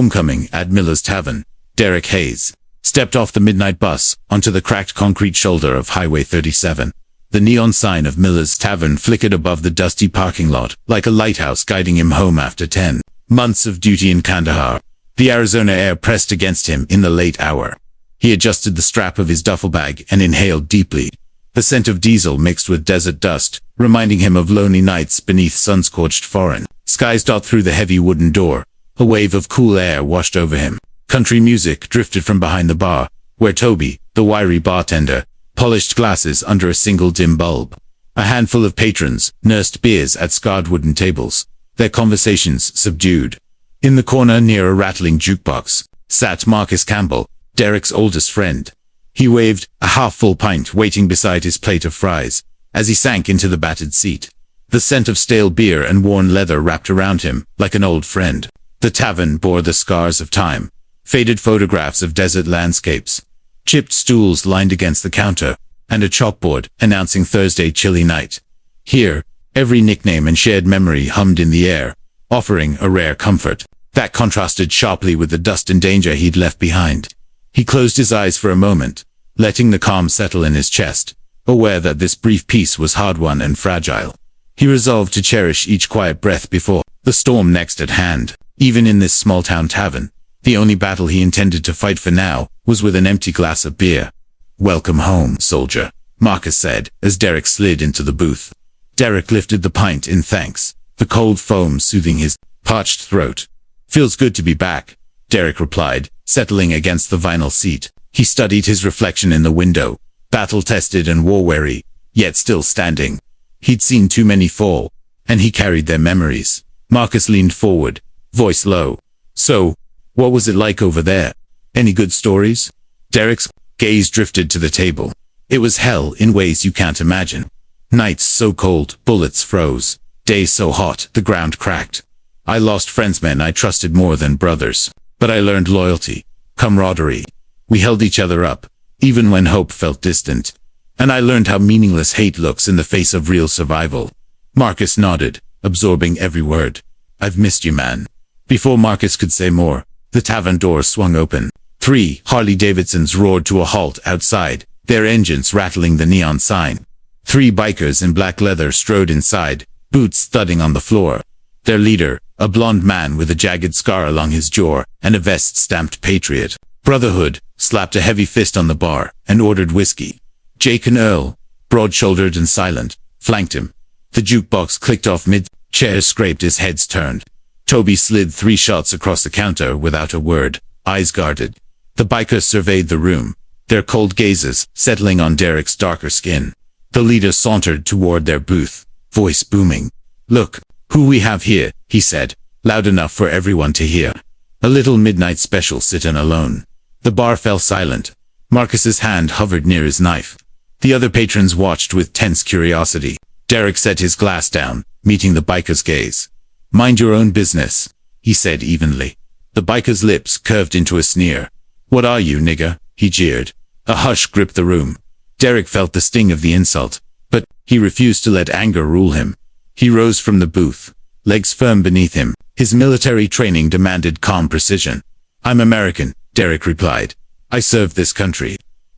Homecoming at Miller's Tavern. Derrick Hayes stepped off the midnight bus onto the cracked concrete shoulder of Highway 37. The neon sign of Miller's Tavern flickered above the dusty parking lot, like a lighthouse guiding him home after 10 months of duty in Kandahar. The Arizona air pressed against him in the late hour. He adjusted the strap of his duffel bag and inhaled deeply. The scent of diesel mixed with desert dust, reminding him of lonely nights beneath sun-scorched foreign skies. Through the heavy wooden door, a wave of cool air washed over him. Country music drifted from behind the bar, where Toby, the wiry bartender, polished glasses under a single dim bulb. A handful of patrons nursed beers at scarred wooden tables, their conversations subdued. In the corner near a rattling jukebox sat Marcus Campbell, Derrick's oldest friend. He waved a half-full pint waiting beside his plate of fries as he sank into the battered seat. The scent of stale beer and worn leather wrapped around him like an old friend. The tavern bore the scars of time, faded photographs of desert landscapes, chipped stools lined against the counter, and a chalkboard announcing Thursday chilly night. Here, every nickname and shared memory hummed in the air, offering a rare comfort that contrasted sharply with the dust and danger he'd left behind. He closed his eyes for a moment, letting the calm settle in his chest, aware that this brief peace was hard-won and fragile. He resolved to cherish each quiet breath before the storm next at hand. Even in this small-town tavern, the only battle he intended to fight for now was with an empty glass of beer. "Welcome home, soldier," Marcus said, as Derrick slid into the booth. Derrick lifted the pint in thanks, the cold foam soothing his parched throat. "Feels good to be back," Derrick replied, settling against the vinyl seat. He studied his reflection in the window, battle-tested and war-weary, yet still standing. He'd seen too many fall, and he carried their memories. Marcus leaned forward, voice low. "So, what was it like over there? Any good stories?" Derrick's gaze drifted to the table. It was hell in ways you can't imagine. Nights so cold, bullets froze. Days so hot, the ground cracked. I lost friendsmen I trusted more than brothers. But I learned loyalty, camaraderie. We held each other up, even when hope felt distant. And I learned how meaningless hate looks in the face of real survival. Marcus nodded, absorbing every word. "I've missed you, man." Before Marcus could say more, the tavern door swung open. 3 Harley-Davidsons roared to a halt outside, their engines rattling the neon sign. 3 bikers in black leather strode inside, boots thudding on the floor. Their leader, a blond man with a jagged scar along his jaw and a vest stamped Patriot Brotherhood, slapped a heavy fist on the bar and ordered whiskey. Jake and Earl, broad-shouldered and silent, flanked him. The jukebox clicked off mid, chairs scraped as heads turned. Toby slid 3 shots across the counter without a word, eyes guarded. The bikers surveyed the room, their cold gazes settling on Derrick's darker skin. The leader sauntered toward their booth, voice booming. "Look, who we have here," he said, loud enough for everyone to hear. "A little midnight special sittin' alone." The bar fell silent. Marcus's hand hovered near his knife. The other patrons watched with tense curiosity. Derrick set his glass down, meeting the biker's gaze. "Mind your own business," he said evenly. The biker's lips curved into a sneer. "What are you, nigger?" he jeered. A hush gripped the room. Derrick felt the sting of the insult, but he refused to let anger rule him. He rose from the booth, legs firm beneath him. His military training demanded calm precision. "I'm American," Derrick replied. "I served this country."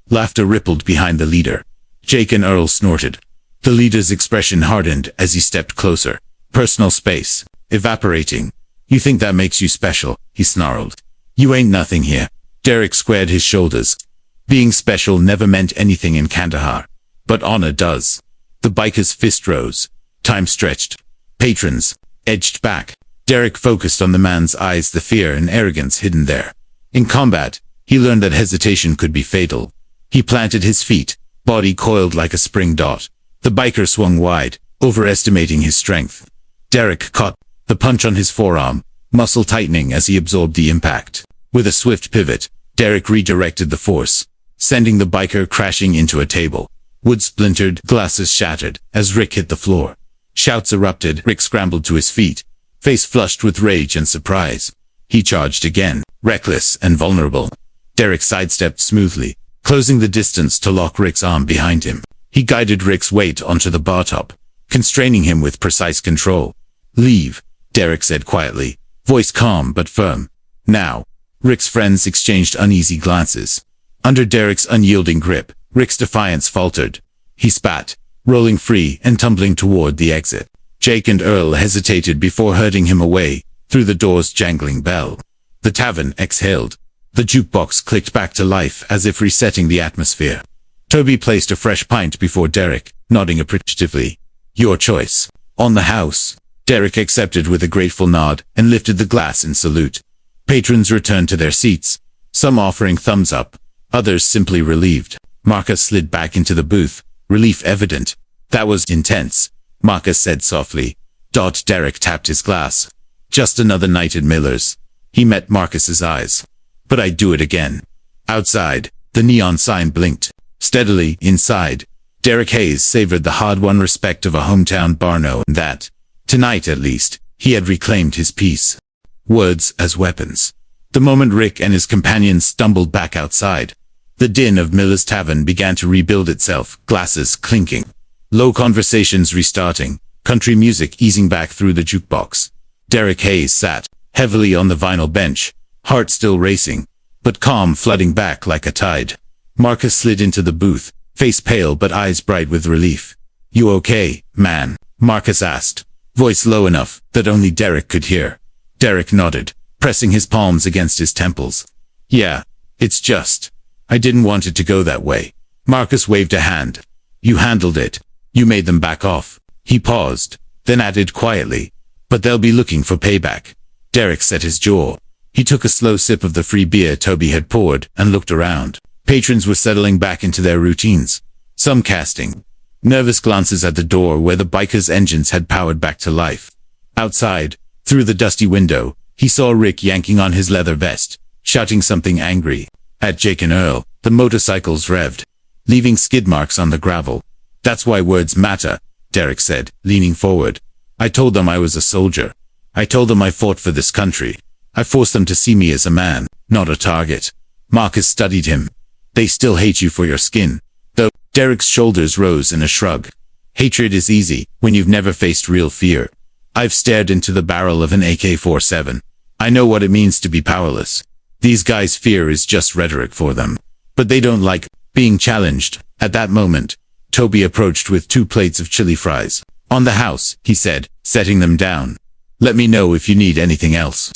Laughter rippled behind the leader. Jake and Earl snorted. The leader's expression hardened as he stepped closer. Personal space, evaporating. "You think that makes you special," he snarled. "You ain't nothing here." Derrick squared his shoulders. Being special never meant anything in Kandahar. But honor does. The biker's fist rose. Time stretched. Patrons edged back. Derrick focused on the man's eyes, the fear and arrogance hidden there. In combat, he learned that hesitation could be fatal. He planted his feet, body coiled like a spring dot. The biker swung wide, overestimating his strength. Derrick caught the punch on his forearm, muscle tightening as he absorbed the impact. With a swift pivot, Derrick redirected the force, sending the biker crashing into a table. Wood splintered, glasses shattered, as Rick hit the floor. Shouts erupted. Rick scrambled to his feet, face flushed with rage and surprise. He charged again, reckless and vulnerable. Derrick sidestepped smoothly, closing the distance to lock Rick's arm behind him. He guided Rick's weight onto the bar top, constraining him with precise control. "Leave," Derrick said quietly, voice calm but firm. Now. Rick's friends exchanged uneasy glances. Under Derrick's unyielding grip, Rick's defiance faltered. He spat, rolling free and tumbling toward the exit. Jake and Earl hesitated before herding him away, through the door's jangling bell. The tavern exhaled. The jukebox clicked back to life as if resetting the atmosphere. Toby placed a fresh pint before Derrick, nodding appreciatively. Your choice. On the house. Derrick accepted with a grateful nod and lifted the glass in salute. Patrons returned to their seats, some offering thumbs up, others simply relieved. Marcus slid back into the booth, relief evident. That was intense, Marcus said softly. Derrick tapped his glass. Just another night at Miller's. He met Marcus's eyes. But I'd do it again. Outside, the neon sign blinked. Steadily, inside, Derrick Hayes savored the hard-won respect of a hometown Barno, and that, tonight at least, he had reclaimed his peace. Words as weapons. The moment Rick and his companions stumbled back outside, the din of Miller's Tavern began to rebuild itself, glasses clinking. Low conversations restarting, country music easing back through the jukebox. Derrick Hayes sat, heavily on the vinyl bench, heart still racing, but calm flooding back like a tide. Marcus slid into the booth, face pale but eyes bright with relief. You okay, man? Marcus asked, voice low enough that only Derrick could hear. Derrick nodded, pressing his palms against his temples. Yeah, it's just, I didn't want it to go that way. Marcus waved a hand. You handled it. You made them back off. He paused, then added quietly, but they'll be looking for payback. Derrick set his jaw. He took a slow sip of the free beer Toby had poured and looked around. Patrons were settling back into their routines, some casting nervous glances at the door where the bikers' engines had powered back to life. Outside, through the dusty window, he saw Rick yanking on his leather vest, shouting something angry. At Jake and Earl, the motorcycles revved, leaving skid marks on the gravel. That's why words matter, Derrick said, leaning forward. I told them I was a soldier. I told them I fought for this country. I forced them to see me as a man, not a target. Marcus studied him. They still hate you for your skin, though. Derrick's shoulders rose in a shrug. Hatred is easy when you've never faced real fear. I've stared into the barrel of an AK-47. I know what it means to be powerless. These guys' fear is just rhetoric for them. But they don't like being challenged. At that moment, Toby approached with 2 plates of chili fries. On the house, he said, setting them down. Let me know if you need anything else.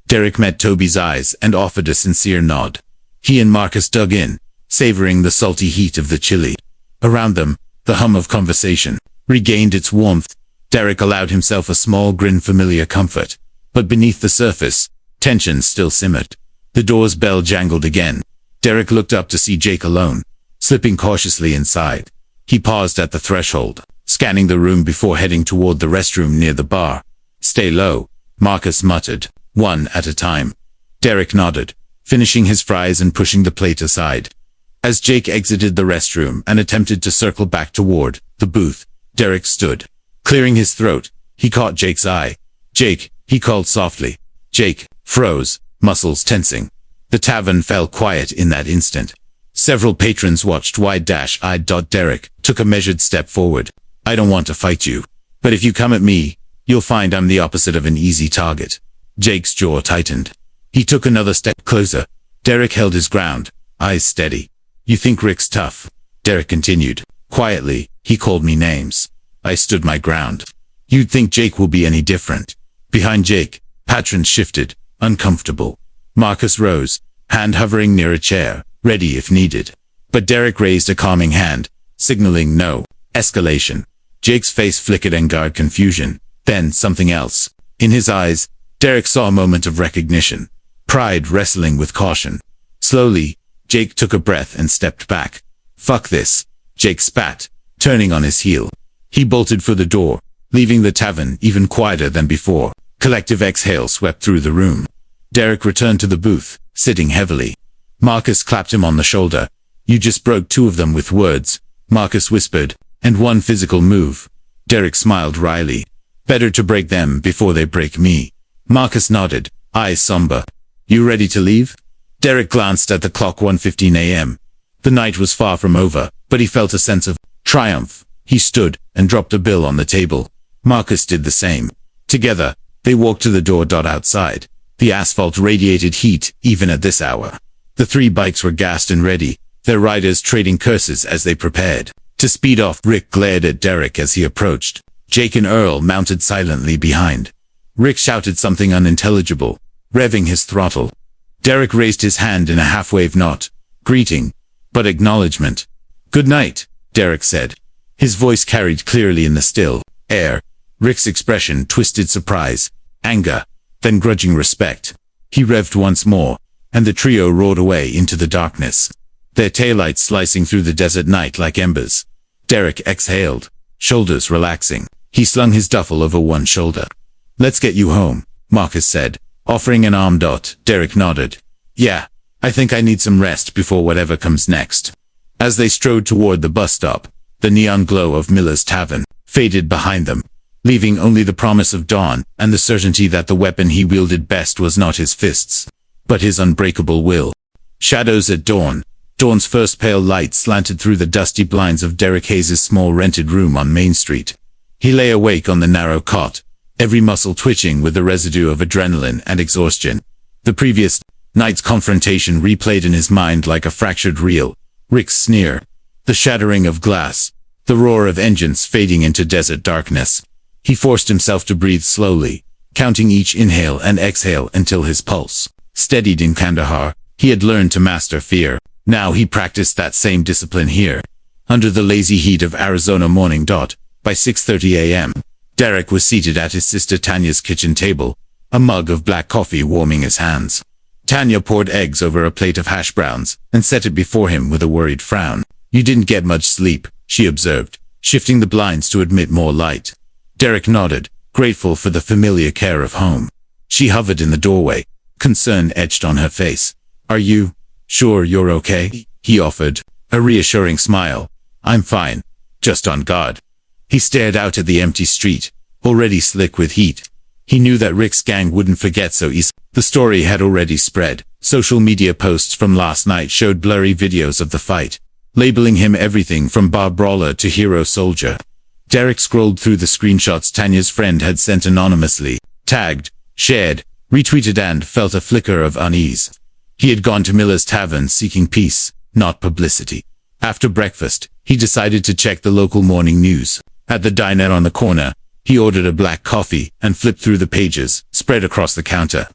Derrick met Toby's eyes and offered a sincere nod. He and Marcus dug in, savoring the salty heat of the chili. Around them, the hum of conversation regained its warmth. Derrick allowed himself a small grin, familiar comfort. But beneath the surface, tension still simmered. The door's bell jangled again. Derrick looked up to see Jake alone, slipping cautiously inside. He paused at the threshold, scanning the room before heading toward the restroom near the bar. Stay low, Marcus muttered, one at a time. Derrick nodded, finishing his fries and pushing the plate aside. As Jake exited the restroom and attempted to circle back toward the booth, Derrick stood. Clearing his throat, he caught Jake's eye. Jake, he called softly. Jake froze, muscles tensing. The tavern fell quiet in that instant. Several patrons watched wide-eyed. Derrick took a measured step forward. I don't want to fight you, but if you come at me, you'll find I'm the opposite of an easy target. Jake's jaw tightened. He took another step closer. Derrick held his ground, eyes steady. You think Rick's tough? Derrick continued. Quietly, he called me names. I stood my ground. You'd think Jake will be any different. Behind Jake, patrons shifted, uncomfortable. Marcus rose, hand hovering near a chair, ready if needed. But Derrick raised a calming hand, signaling no escalation. Jake's face flickered in guard confusion, then something else. In his eyes, Derrick saw a moment of recognition, pride wrestling with caution. Slowly, Jake took a breath and stepped back. Fuck this, Jake spat, turning on his heel. He bolted for the door, leaving the tavern even quieter than before. Collective exhale swept through the room. Derrick returned to the booth, sitting heavily. Marcus clapped him on the shoulder. You just broke 2 of them with words, Marcus whispered, and 1 physical move. Derrick smiled wryly. Better to break them before they break me. Marcus nodded, eyes somber. You ready to leave? Derrick glanced at the clock. 1:15 a.m. The night was far from over, but he felt a sense of triumph. He stood and dropped a bill on the table. Marcus did the same. Together, they walked to the door. Outside, The asphalt radiated heat, even at this hour. The 3 bikes were gassed and ready, their riders trading curses as they prepared to speed off. Rick glared at Derrick as he approached. Jake and Earl mounted silently behind. Rick shouted something unintelligible, revving his throttle. Derrick raised his hand in a half-wave, not greeting, but acknowledgement. "Good night," Derrick said. His voice carried clearly in the still air. Rick's expression twisted surprise, anger, then grudging respect. He revved once more, and the trio roared away into the darkness, their taillights slicing through the desert night like embers. Derrick exhaled, shoulders relaxing. He slung his duffel over one shoulder. "Let's get you home," Marcus said, offering an arm. Derrick nodded. "Yeah, I think I need some rest before whatever comes next." As they strode toward the bus stop, the neon glow of Miller's Tavern faded behind them, leaving only the promise of dawn and the certainty that the weapon he wielded best was not his fists, but his unbreakable will. Shadows at dawn. Dawn's first pale light slanted through the dusty blinds of Derrick Hayes' small rented room on Main Street. He lay awake on the narrow cot, every muscle twitching with the residue of adrenaline and exhaustion. The previous night's confrontation replayed in his mind like a fractured reel. Rick's sneer, the shattering of glass, the roar of engines fading into desert darkness. He forced himself to breathe slowly, counting each inhale and exhale until his pulse steadied. In Kandahar, he had learned to master fear. Now he practiced that same discipline here, under the lazy heat of Arizona morning. By 6:30 a.m., Derrick was seated at his sister Tanya's kitchen table, a mug of black coffee warming his hands. Tanya poured eggs over a plate of hash browns and set it before him with a worried frown. "You didn't get much sleep," she observed, shifting the blinds to admit more light. Derrick nodded, grateful for the familiar care of home. She hovered in the doorway, concern etched on her face. "Are you sure you're okay?" he offered, a reassuring smile. "I'm fine, just on guard." He stared out at the empty street, already slick with heat. He knew that Rick's gang wouldn't forget so easily. The story had already spread. Social media posts from last night showed blurry videos of the fight, labeling him everything from bar brawler to hero soldier. Derrick scrolled through the screenshots Tanya's friend had sent anonymously, tagged, shared, retweeted, and felt a flicker of unease. He had gone to Miller's Tavern seeking peace, not publicity. After breakfast, he decided to check the local morning news. At the diner on the corner, he ordered a black coffee and flipped through the pages, spread across the counter.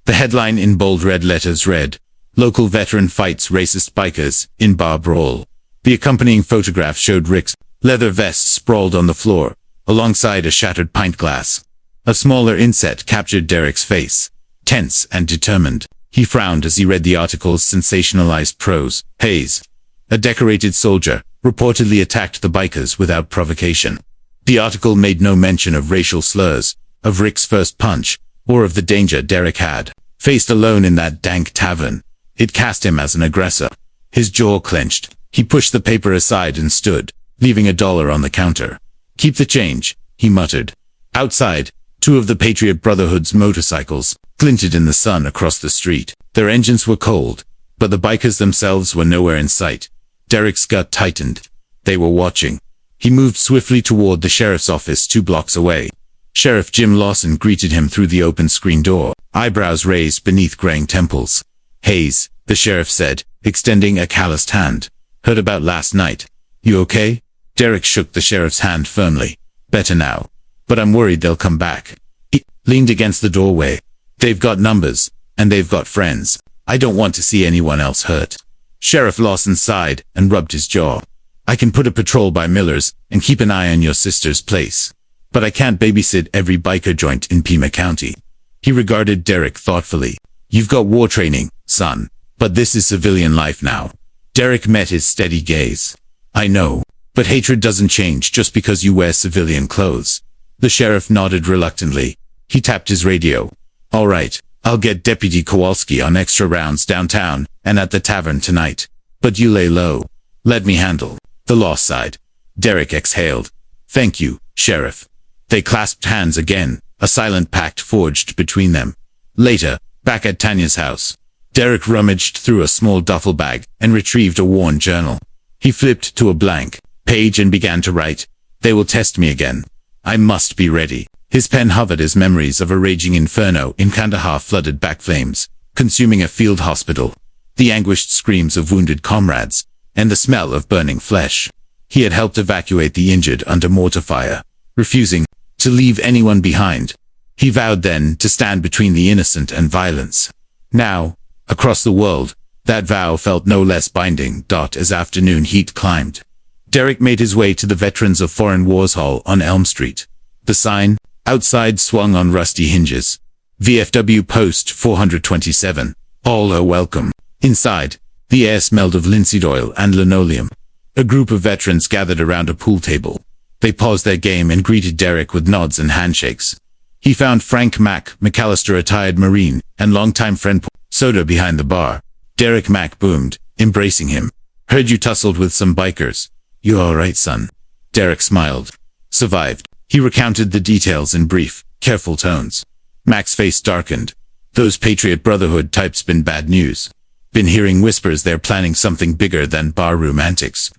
The headline in bold red letters read, "Local veteran fights racist bikers in bar brawl." The accompanying photograph showed Rick's leather vest sprawled on the floor, alongside a shattered pint glass. A smaller inset captured Derrick's face, tense and determined. He frowned as he read the article's sensationalized prose. Hayes, a decorated soldier, reportedly attacked the bikers without provocation. The article made no mention of racial slurs, of Rick's first punch, or of the danger Derrick had faced alone in that dank tavern. It cast him as an aggressor. His jaw clenched. He pushed the paper aside and stood, leaving $1 on the counter. "Keep the change," he muttered. Outside, 2 of the Patriot Brotherhood's motorcycles glinted in the sun across the street. Their engines were cold, but the bikers themselves were nowhere in sight. Derrick's gut tightened. They were watching. He moved swiftly toward the sheriff's office 2 blocks away. Sheriff Jim Lawson greeted him through the open screen door, eyebrows raised beneath graying temples. "Hayes," the sheriff said, extending a calloused hand. "Heard about last night. You okay?" Derrick shook the sheriff's hand firmly. "Better now. But I'm worried they'll come back." He leaned against the doorway. "They've got numbers, and they've got friends. I don't want to see anyone else hurt." Sheriff Lawson sighed and rubbed his jaw. "I can put a patrol by Miller's and keep an eye on your sister's place, but I can't babysit every biker joint in Pima County." He regarded Derrick thoughtfully. "You've got war training, son, but this is civilian life now." Derrick met his steady gaze. "I know, but hatred doesn't change just because you wear civilian clothes." The sheriff nodded reluctantly. He tapped his radio. "All right, I'll get Deputy Kowalski on extra rounds downtown and at the tavern tonight. But you lay low. Let me handle the loss side." Derrick exhaled. "Thank you, Sheriff." They clasped hands again, a silent pact forged between them. Later, back at Tanya's house, Derrick rummaged through a small duffel bag and retrieved a worn journal. He flipped to a blank page and began to write, "They will test me again. I must be ready." His pen hovered as memories of a raging inferno in Kandahar flooded back flames, consuming a field hospital, the anguished screams of wounded comrades, and the smell of burning flesh. He had helped evacuate the injured under mortar fire, refusing to leave anyone behind. He vowed then to stand between the innocent and violence. Now, across the world, that vow felt no less binding. As afternoon heat climbed, Derrick made his way to the Veterans of Foreign Wars Hall on Elm Street. The sign outside swung on rusty hinges. VFW Post 427. All are welcome. Inside, the air smelled of linseed oil and linoleum. A group of veterans gathered around a pool table. They paused their game and greeted Derrick with nods and handshakes. He found Frank McAllister, retired Marine, and longtime friend Soda behind the bar. Derrick Mac boomed, embracing him. Heard you tussled with some bikers. You all right, son? Derrick smiled. Survived. He recounted the details in brief, careful tones. Mac's face darkened. Those Patriot Brotherhood types been bad news. Been hearing whispers they're planning something bigger than barroom antics.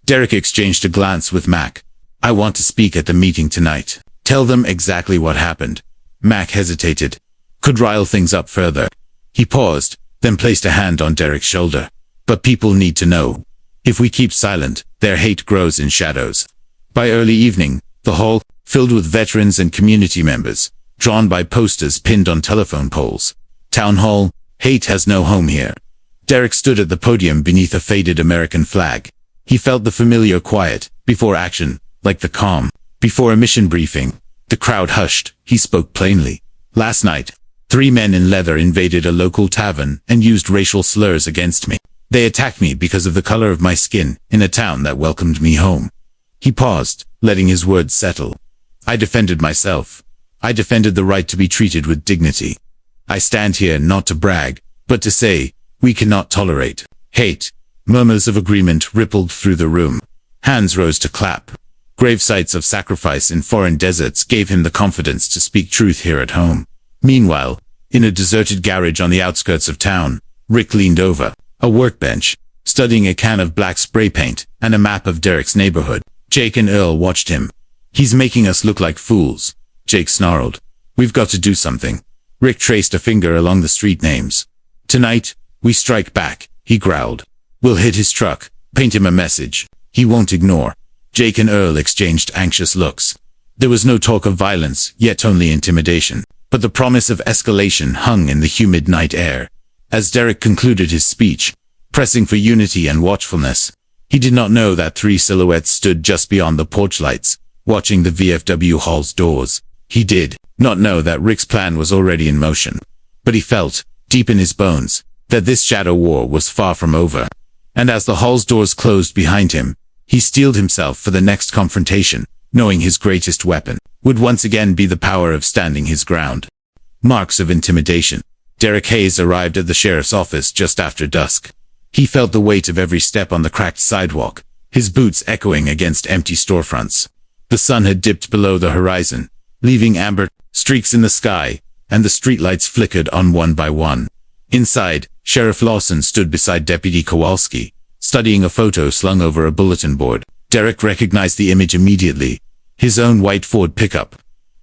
Derrick exchanged a glance with Mac. I want to speak at the meeting tonight. Tell them exactly what happened. Mac hesitated. Could rile things up further. He paused, then placed a hand on Derrick's shoulder. But people need to know. If we keep silent, their hate grows in shadows. By early evening, the hall, filled with veterans and community members, drawn by posters pinned on telephone poles. Town Hall, hate has no home here. Derrick stood at the podium beneath a faded American flag. He felt the familiar quiet, before action, like the calm, before a mission briefing. The crowd hushed. He spoke plainly. Last night, 3 men in leather invaded a local tavern and used racial slurs against me. They attacked me because of the color of my skin, in a town that welcomed me home. He paused, letting his words settle. I defended myself. I defended the right to be treated with dignity. I stand here not to brag, but to say, we cannot tolerate hate. Murmurs of agreement rippled through the room. Hands rose to clap. Grave sites of sacrifice in foreign deserts gave him the confidence to speak truth here at home. Meanwhile, in a deserted garage on the outskirts of town, Rick leaned over a workbench, studying a can of black spray paint and a map of Derrick's neighborhood. Jake and Earl watched him. He's making us look like fools, Jake snarled. We've got to do something. Rick traced a finger along the street names. Tonight, we strike back, he growled. We'll hit his truck, paint him a message. He won't ignore. Jake and Earl exchanged anxious looks. There was no talk of violence, yet only intimidation. But the promise of escalation hung in the humid night air. As Derrick concluded his speech, pressing for unity and watchfulness, he did not know that 3 silhouettes stood just beyond the porch lights, watching the VFW hall's doors. He did not know that Rick's plan was already in motion. But he felt, deep in his bones, that this shadow war was far from over. And as the hall's doors closed behind him, he steeled himself for the next confrontation, knowing his greatest weapon would once again be the power of standing his ground. Marks of intimidation. Derrick Hayes arrived at the sheriff's office just after dusk. He felt the weight of every step on the cracked sidewalk, his boots echoing against empty storefronts. The sun had dipped below the horizon, leaving amber streaks in the sky, and the streetlights flickered on one by one. Inside, Sheriff Lawson stood beside Deputy Kowalski, studying a photo slung over a bulletin board. Derrick recognized the image immediately. His own white Ford pickup.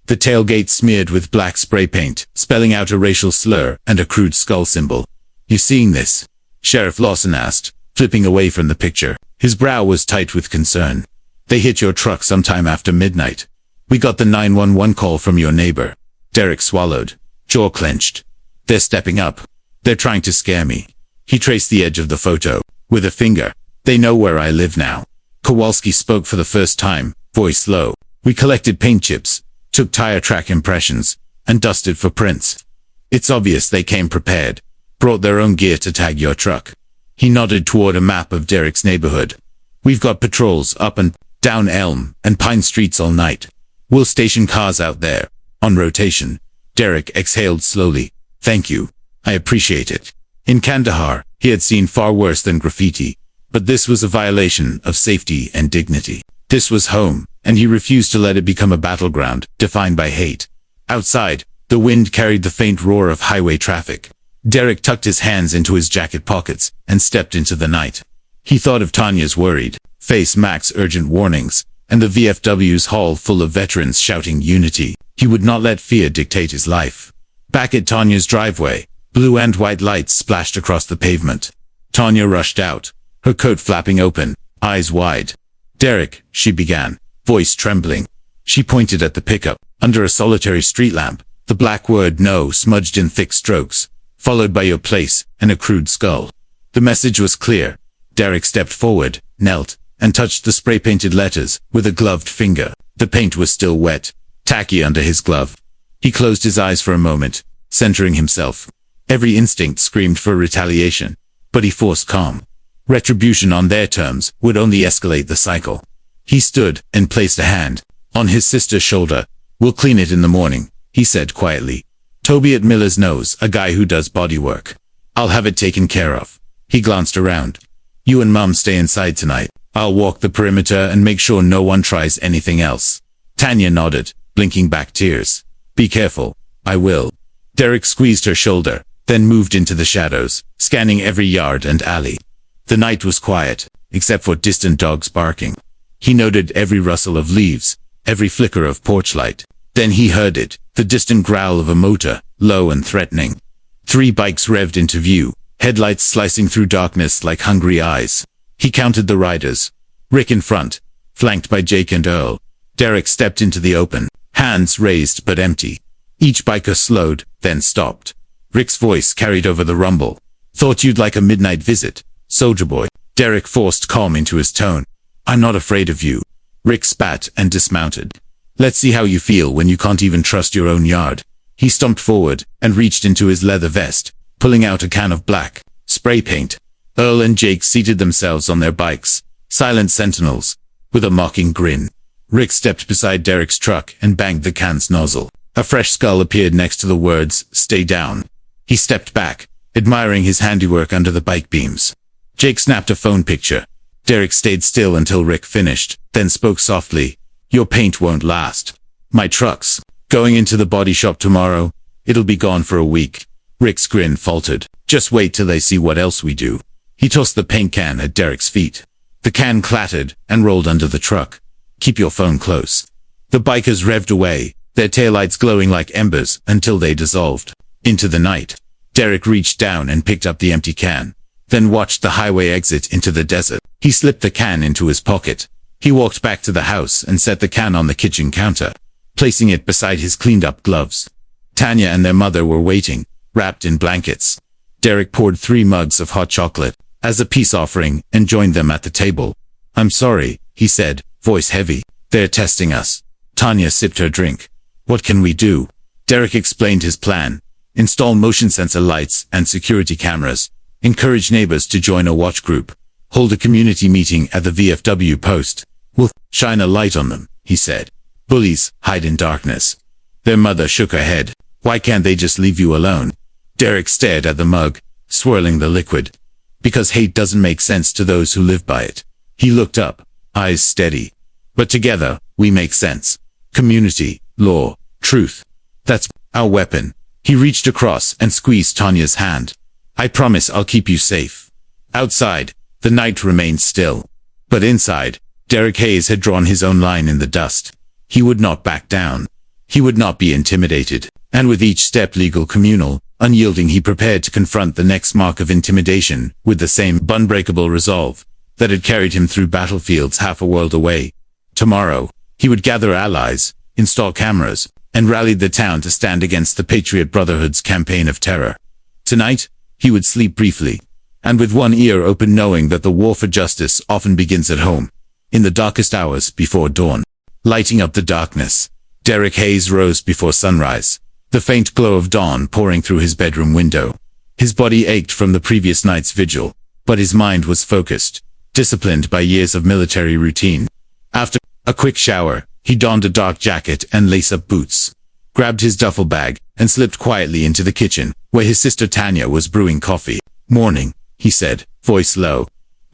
The tailgate smeared with black spray paint, spelling out a racial slur and a crude skull symbol. You seeing this? Sheriff Lawson asked, flipping away from the picture. His brow was tight with concern. They hit your truck sometime after midnight. We got the 911 call from your neighbor. Derrick swallowed, jaw clenched. They're stepping up. They're trying to scare me. He traced the edge of the photo with a finger. They know where I live now. Kowalski spoke for the first time, voice low. We collected paint chips, took tire track impressions, and dusted for prints. It's obvious they came prepared, brought their own gear to tag your truck. He nodded toward a map of Derrick's neighborhood. We've got patrols up and down Elm and Pine Streets all night. We'll station cars out there, on rotation. Derrick exhaled slowly. Thank you. I appreciate it. In Kandahar, he had seen far worse than graffiti, but this was a violation of safety and dignity. This was home, and he refused to let it become a battleground, defined by hate. Outside, the wind carried the faint roar of highway traffic. Derrick tucked his hands into his jacket pockets and stepped into the night. He thought of Tanya's worried face, Mac's urgent warnings, and the VFW's hall full of veterans shouting unity. He would not let fear dictate his life. Back at Tanya's driveway, blue and white lights splashed across the pavement. Tanya rushed out, her coat flapping open, eyes wide. "Derrick," she began, voice trembling. She pointed at the pickup, under a solitary street lamp, the black word "no" smudged in thick strokes, followed by "your place" and a crude skull. The message was clear. Derrick stepped forward, knelt, and touched the spray-painted letters with a gloved finger. The paint was still wet, tacky under his glove. He closed his eyes for a moment, centering himself. Every instinct screamed for retaliation, but he forced calm. Retribution on their terms would only escalate the cycle. He stood and placed a hand on his sister's shoulder. "We'll clean it in the morning," he said quietly. "Toby at Miller's knows a guy who does body work. I'll have it taken care of." He glanced around. "You and Mum stay inside tonight. I'll walk the perimeter and make sure no one tries anything else." Tanya nodded, blinking back tears. "Be careful." "I will." Derrick squeezed her shoulder, then moved into the shadows, scanning every yard and alley. The night was quiet, except for distant dogs barking. He noted every rustle of leaves, every flicker of porch light. Then he heard it, the distant growl of a motor, low and threatening. 3 bikes revved into view, headlights slicing through darkness like hungry eyes. He counted the riders. Rick in front, flanked by Jake and Earl. Derrick stepped into the open, hands raised but empty. Each biker slowed, then stopped. Rick's voice carried over the rumble. "Thought you'd like a midnight visit, soldier boy." Derrick forced calm into his tone. "I'm not afraid of you." Rick spat and dismounted. "Let's see how you feel when you can't even trust your own yard." He stomped forward and reached into his leather vest, pulling out a can of black spray paint. Earl and Jake seated themselves on their bikes, silent sentinels, with a mocking grin. Rick stepped beside Derrick's truck and banged the can's nozzle. A fresh skull appeared next to the words, "Stay down." He stepped back, admiring his handiwork under the bike beams. Jake snapped a phone picture. Derrick stayed still until Rick finished, then spoke softly. "Your paint won't last. My truck's going into the body shop tomorrow. It'll be gone for a week." Rick's grin faltered. "Just wait till they see what else we do." He tossed the paint can at Derrick's feet. The can clattered and rolled under the truck. "Keep your phone close." The bikers revved away, their taillights glowing like embers until they dissolved into the night. Derrick reached down and picked up the empty can, then watched the highway exit into the desert. He slipped the can into his pocket. He walked back to the house and set the can on the kitchen counter, placing it beside his cleaned-up gloves. Tanya and their mother were waiting, wrapped in blankets. Derrick poured 3 mugs of hot chocolate as a peace offering and joined them at the table. "I'm sorry," he said, voice heavy. "They're testing us." Tanya sipped her drink. "What can we do?" Derrick explained his plan. Install motion sensor lights and security cameras. Encourage neighbors to join a watch group. Hold a community meeting at the VFW post. "We'll shine a light on them," he said. "Bullies hide in darkness." Their mother shook her head. "Why can't they just leave you alone?" Derrick stared at the mug, swirling the liquid. "Because hate doesn't make sense to those who live by it." He looked up, eyes steady. "But together, we make sense. Community, law, truth. That's our weapon." He reached across and squeezed Tanya's hand. "I promise I'll keep you safe." Outside, the night remained still. But inside, Derrick Hayes had drawn his own line in the dust. He would not back down. He would not be intimidated. And with each step legal, communal, unyielding, he prepared to confront the next mark of intimidation with the same unbreakable resolve that had carried him through battlefields half a world away. Tomorrow, he would gather allies, install cameras, and rallied the town to stand against the Patriot Brotherhood's campaign of terror. Tonight, he would sleep briefly, and with one ear open, knowing that the war for justice often begins at home, in the darkest hours before dawn. Lighting up the darkness, Derrick Hayes rose before sunrise, the faint glow of dawn pouring through his bedroom window. His body ached from the previous night's vigil, but his mind was focused, disciplined by years of military routine. After a quick shower, he donned a dark jacket and lace-up boots, grabbed his duffel bag, and slipped quietly into the kitchen, where his sister Tanya was brewing coffee. "Morning," he said, voice low.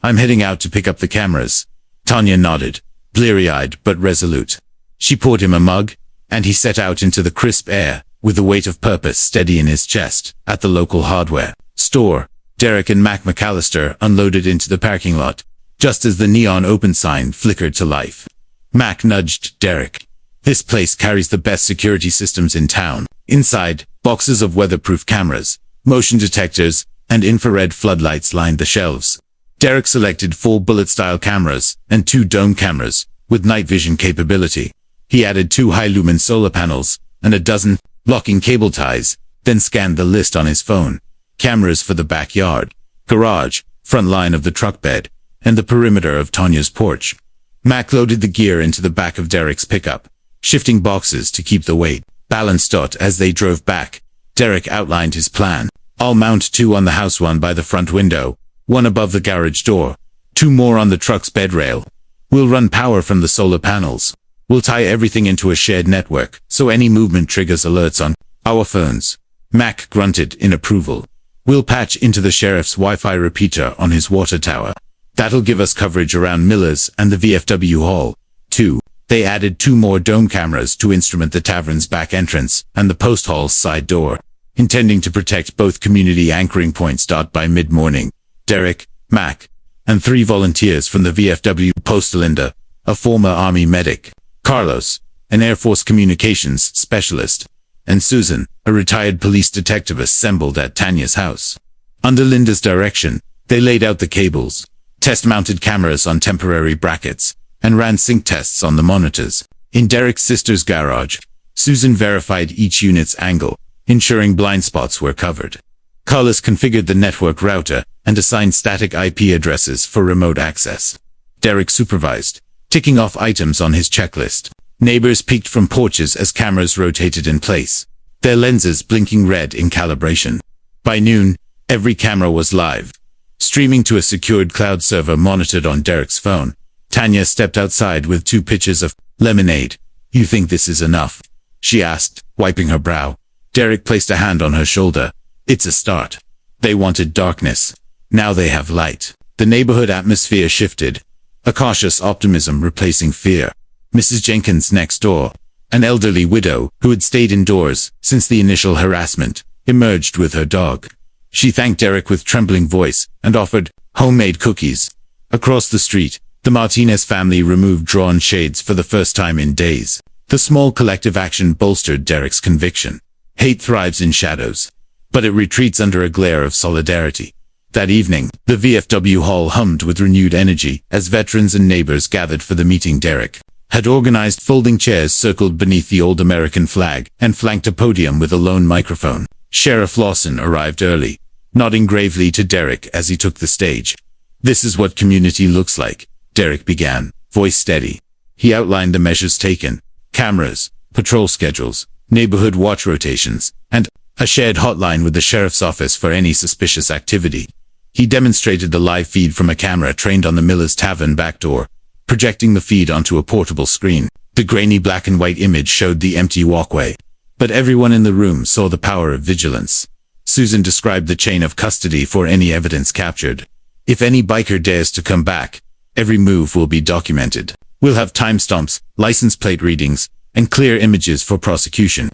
"I'm heading out to pick up the cameras." Tanya nodded, bleary-eyed but resolute. She poured him a mug, and he set out into the crisp air, with the weight of purpose steady in his chest. At the local hardware store, Derrick and Mac McAllister unloaded into the parking lot, just as the neon open sign flickered to life. Mac nudged Derrick. This place carries the best security systems in town. Inside, boxes of weatherproof cameras, motion detectors, and infrared floodlights lined the shelves. Derrick selected 4 bullet-style cameras and 2 dome cameras with night vision capability. He added 2 high-lumen solar panels and a dozen locking cable ties, then scanned the list on his phone. Cameras for the backyard, garage, front line of the truck bed, and the perimeter of Tanya's porch. Mac loaded the gear into the back of Derrick's pickup, shifting boxes to keep the weight balanced. As they drove back, Derrick outlined his plan. I'll mount 2 on the house, 1 by the front window, 1 above the garage door, 2 more on the truck's bed rail. We'll run power from the solar panels. We'll tie everything into a shared network, so any movement triggers alerts on our phones. Mac grunted in approval. We'll patch into the sheriff's Wi-Fi repeater on his water tower. That'll give us coverage around Miller's and the VFW hall. 2. They added 2 more dome cameras to instrument the tavern's back entrance and the post hall's side door, intending to protect both community anchoring points. By mid-morning, Derrick, Mac, and 3 volunteers from the VFW, Postalinda, a former Army medic, Carlos, an Air Force communications specialist, and Susan, a retired police detective, assembled at Tanya's house. Under Linda's direction, they laid out the cables, test-mounted cameras on temporary brackets, and ran sync tests on the monitors. In Derrick's sister's garage, Susan verified each unit's angle, ensuring blind spots were covered. Carlos configured the network router and assigned static IP addresses for remote access. Derrick supervised, ticking off items on his checklist. Neighbors peeked from porches as cameras rotated in place, their lenses blinking red in calibration. By noon, every camera was live, streaming to a secured cloud server monitored on Derrick's phone. Tanya stepped outside with 2 pitchers of lemonade. You think this is enough? She asked, wiping her brow. Derrick placed a hand on her shoulder. It's a start. They wanted darkness. Now they have light. The neighborhood atmosphere shifted, a cautious optimism replacing fear. Mrs. Jenkins next door, an elderly widow who had stayed indoors since the initial harassment, emerged with her dog. She thanked Derrick with trembling voice and offered homemade cookies. Across the street, the Martinez family removed drawn shades for the first time in days. The small collective action bolstered Derrick's conviction. Hate thrives in shadows, but it retreats under a glare of solidarity. That evening, the VFW hall hummed with renewed energy as veterans and neighbors gathered for the meeting. Derrick had organized folding chairs circled beneath the old American flag and flanked a podium with a lone microphone. Sheriff Lawson arrived early, nodding gravely to Derrick as he took the stage. This is what community looks like, Derrick began, voice steady. He outlined the measures taken: cameras, patrol schedules, neighborhood watch rotations, and a shared hotline with the sheriff's office for any suspicious activity. He demonstrated the live feed from a camera trained on the Miller's Tavern back door, projecting the feed onto a portable screen. The grainy black and white image showed the empty walkway, but everyone in the room saw the power of vigilance. Susan described the chain of custody for any evidence captured. If any biker dares to come back, every move will be documented. We'll have timestamps, license plate readings, and clear images for prosecution.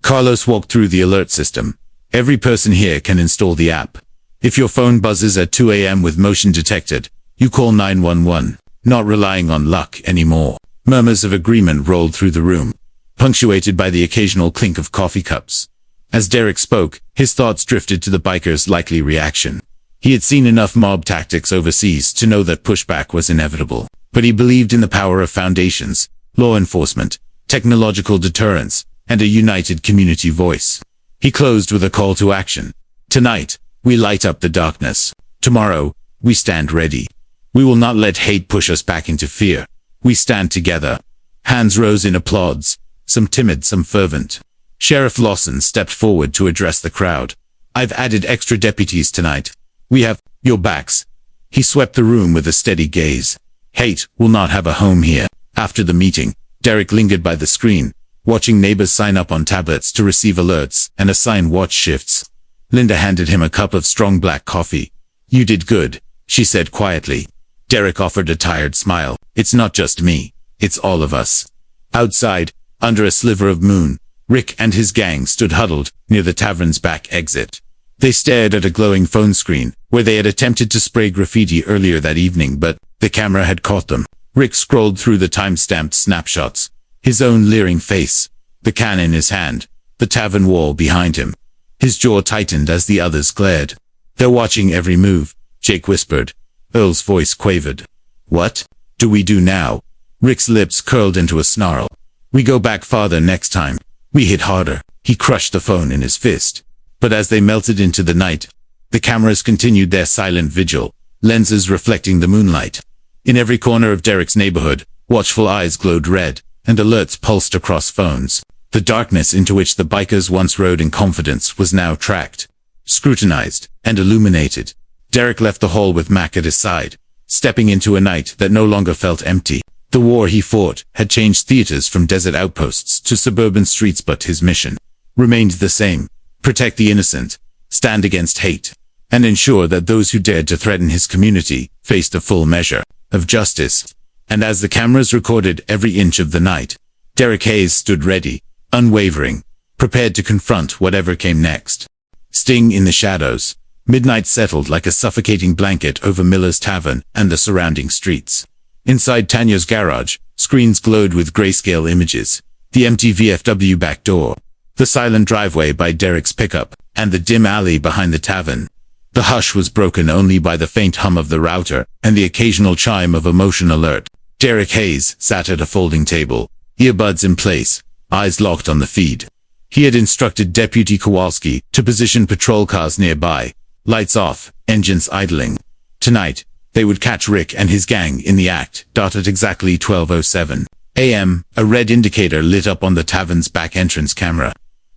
Carlos walked through the alert system. Every person here can install the app. If your phone buzzes at 2 a.m. with motion detected, you call 911, not relying on luck anymore. Murmurs of agreement rolled through the room, punctuated by the occasional clink of coffee cups. As Derrick spoke, his thoughts drifted to the biker's likely reaction. He had seen enough mob tactics overseas to know that pushback was inevitable, but he believed in the power of foundations, law enforcement, technological deterrence, and a united community voice. He closed with a call to action. Tonight, we light up the darkness. Tomorrow, we stand ready. We will not let hate push us back into fear. We stand together. Hands rose in applause, some timid, some fervent. Sheriff Lawson stepped forward to address the crowd. I've added extra deputies tonight. We have your backs. He swept the room with a steady gaze. Hate will not have a home here. After the meeting, Derrick lingered by the screen, watching neighbors sign up on tablets to receive alerts and assign watch shifts. Linda handed him a cup of strong black coffee. You did good, she said quietly. Derrick offered a tired smile. It's not just me. It's all of us. Outside, under a sliver of moon, Rick and his gang stood huddled near the tavern's back exit. They stared at a glowing phone screen where they had attempted to spray graffiti earlier that evening, but the camera had caught them. Rick scrolled through the time-stamped snapshots. His own leering face, the can in his hand, the tavern wall behind him. His jaw tightened as the others glared. "They're watching every move," Jake whispered. Earl's voice quavered. "What do we do now?" Rick's lips curled into a snarl. "We go back farther next time. We hit harder." He crushed the phone in his fist. But as they melted into the night, the cameras continued their silent vigil, lenses reflecting the moonlight. In every corner of Derrick's neighborhood, watchful eyes glowed red, and alerts pulsed across phones. The darkness into which the bikers once rode in confidence was now tracked, scrutinized, and illuminated. Derrick left the hall with Mac at his side, stepping into a night that no longer felt empty. The war he fought had changed theaters from desert outposts to suburban streets, but his mission remained the same: protect the innocent, stand against hate, and ensure that those who dared to threaten his community faced a full measure of justice. And as the cameras recorded every inch of the night, Derrick Hayes stood ready, unwavering, prepared to confront whatever came next. Sting in the shadows, midnight settled like a suffocating blanket over Miller's Tavern and the surrounding streets. Inside Tanya's garage, screens glowed with grayscale images, the empty VFW back door, the silent driveway by Derrick's pickup, and the dim alley behind the tavern. The hush was broken only by the faint hum of the router and the occasional chime of a motion alert. Derrick Hayes sat at a folding table, earbuds in place, eyes locked on the feed. He had instructed Deputy Kowalski to position patrol cars nearby, lights off, engines idling. Tonight, they would catch Rick and his gang in the act. At exactly 12:07 a.m., a red indicator lit up on the tavern's back entrance camera.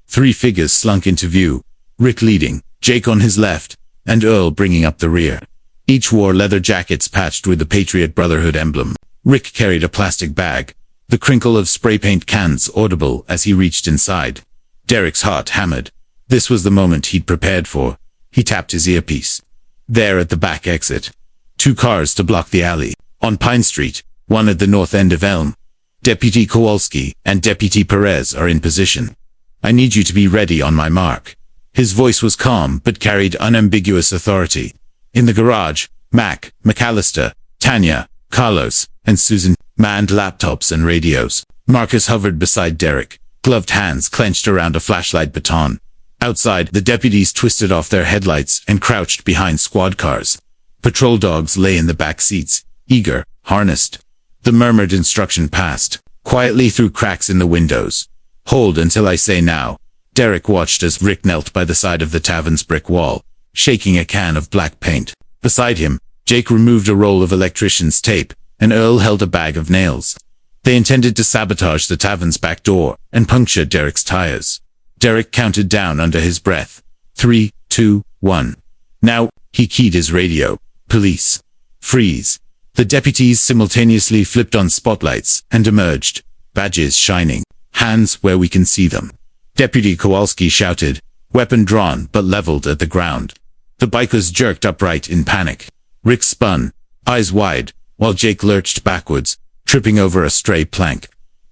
3 figures slunk into view, Rick leading, Jake on his left, and Earl bringing up the rear. Each wore leather jackets patched with the Patriot Brotherhood emblem. Rick carried a plastic bag, the crinkle of spray paint cans audible as he reached inside. Derrick's heart hammered. This was the moment he'd prepared for. He tapped his earpiece. There at the back exit. 2 cars to block the alley. On Pine Street, one at the north end of Elm. Deputy Kowalski and Deputy Perez are in position. "I need you to be ready on my mark." His voice was calm but carried unambiguous authority. In the garage, Mac, McAllister, Tanya, Carlos, and Susan manned laptops and radios. Marcus hovered beside Derrick, gloved hands clenched around a flashlight baton. Outside, the deputies twisted off their headlights and crouched behind squad cars. Patrol dogs lay in the back seats, eager, harnessed. The murmured instruction passed, quietly through cracks in the windows. "Hold until I say now." Derrick watched as Rick knelt by the side of the tavern's brick wall, shaking a can of black paint. Beside him, Jake removed a roll of electrician's tape, and Earl held a bag of nails. They intended to sabotage the tavern's back door and puncture Derrick's tires. Derrick counted down under his breath. 3, 2, 1. Now, he keyed his radio. "Police. Freeze." The deputies simultaneously flipped on spotlights and emerged, badges shining, hands where we can see them. Deputy Kowalski shouted, weapon drawn but leveled at the ground. The bikers jerked upright in panic. Rick spun, eyes wide, while Jake lurched backwards, tripping over a stray plank.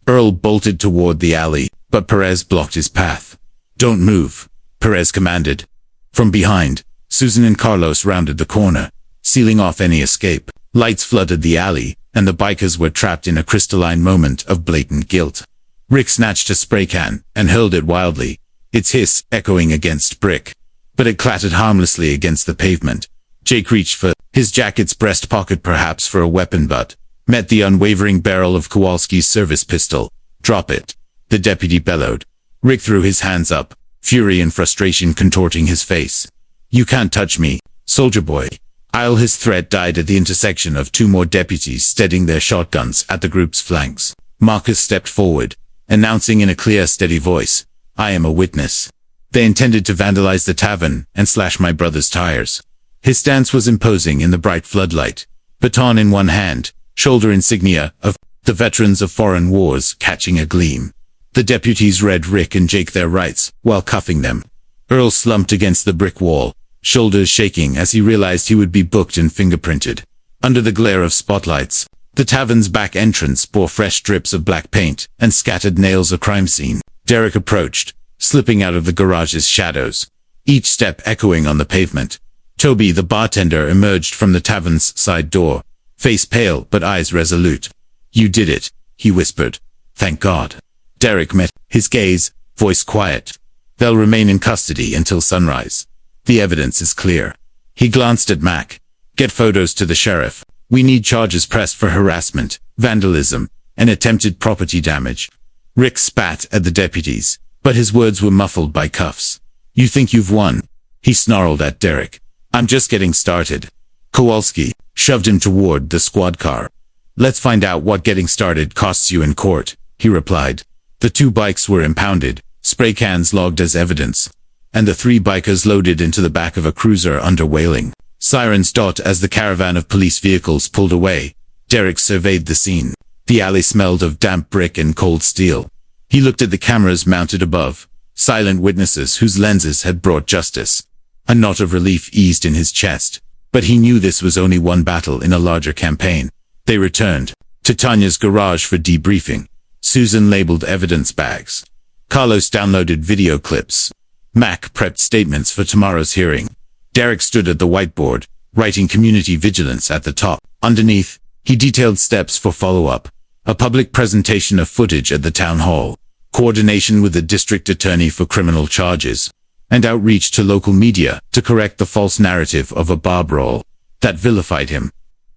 Earl bolted toward the alley, but Perez blocked his path. "Don't move," Perez commanded. From behind, Susan and Carlos rounded the corner, sealing off any escape. Lights flooded the alley, and the bikers were trapped in a crystalline moment of blatant guilt. Rick snatched a spray can and hurled it wildly, its hiss echoing against brick. But it clattered harmlessly against the pavement. Jake reached for his jacket's breast pocket, perhaps for a weapon, but met the unwavering barrel of Kowalski's service pistol. "Drop it," the deputy bellowed. Rick threw his hands up, fury and frustration contorting his face. "You can't touch me, soldier boy." His threat died at the intersection of 2 more deputies steadying their shotguns at the group's flanks. Marcus stepped forward, announcing in a clear, steady voice, "I am a witness. They intended to vandalize the tavern and slash my brother's tires." His stance was imposing in the bright floodlight, baton in one hand, shoulder insignia of the veterans of foreign wars catching a gleam. The deputies read Rick and Jake their rights while cuffing them. Earl slumped against the brick wall, shoulders shaking as he realized he would be booked and fingerprinted. Under the glare of spotlights, the tavern's back entrance bore fresh drips of black paint and scattered nails, a crime scene. Derrick approached, slipping out of the garage's shadows, each step echoing on the pavement. Toby, the bartender, emerged from the tavern's side door, face pale but eyes resolute. You did it, he whispered. Thank God. Derrick met his gaze, voice quiet. They'll remain in custody until sunrise. The evidence is clear. He glanced at Mac. Get photos to the sheriff. We need charges pressed for harassment, vandalism, and attempted property damage. Rick spat at the deputies, but his words were muffled by cuffs. You think you've won? He snarled at Derrick. I'm just getting started. Kowalski shoved him toward the squad car. Let's find out what getting started costs you in court, he replied. The 2 bikes were impounded, spray cans logged as evidence, and the 3 bikers loaded into the back of a cruiser under wailing. Sirens dot as the caravan of police vehicles pulled away. Derrick surveyed the scene. The alley smelled of damp brick and cold steel. He looked at the cameras mounted above, silent witnesses whose lenses had brought justice. A knot of relief eased in his chest, but he knew this was only one battle in a larger campaign. They returned to Tanya's garage for debriefing. Susan labeled evidence bags. Carlos downloaded video clips. Mac prepped statements for tomorrow's hearing. Derrick stood at the whiteboard, writing community vigilance at the top. Underneath, he detailed steps for follow-up. A public presentation of footage at the town hall, coordination with the district attorney for criminal charges, and outreach to local media to correct the false narrative of a bar brawl that vilified him.